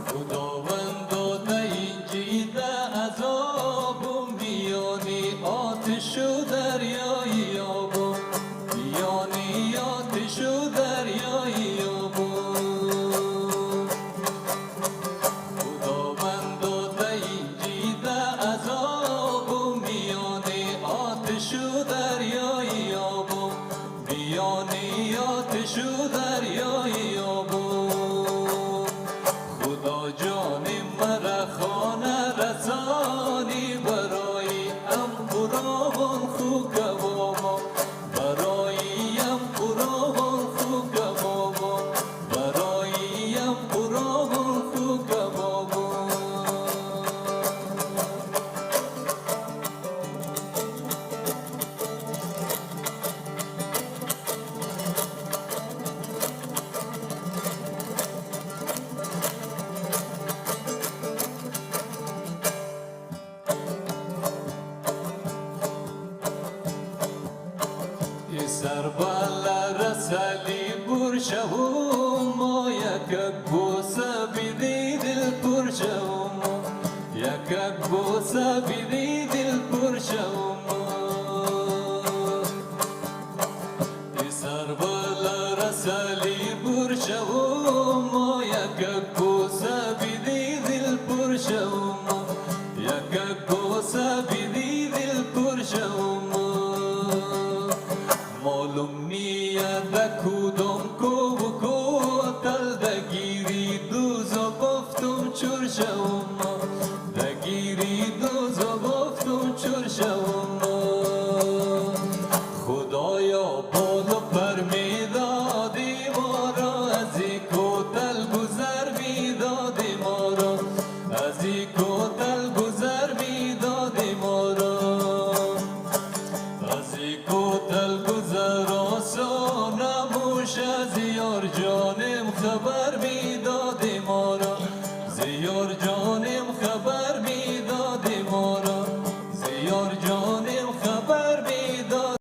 خداوند داده اینجیده عذابم، بیانی آتش و دریای آبم، بیانی آتش و دریای آبم. خداوند داده اینجیده عذابم، بیانی آتش و دریای آبم، بیانی آتش و دریای آبم. خدا جان مرا خانه رسانی، برای ام قرآن خو کبابم، برای ام قرآن خو کبابم، برای ام قرآن خو کبابم. سر بالا رسالی برشوم، ما یک بوسه بدی دل پرشوم، یک بوسه بدی دل پرشوم. سر بالا رسالی برشوم، ما یک بوسه بدی دل پرشوم، یک بوسه بدی دل پرشوم. معلوم نیست کدام کو و کو تل دگیری دوزا گفتم چور شوم، دگیری دوزا گفتم چور شوم. خدایا بالا پر میدادی ما را، از این کوتل گذر میدادی ما را، از این کوتل گذر میدادی ما را، از این کوتل گذر آسان نموش، از یار جانم خبر می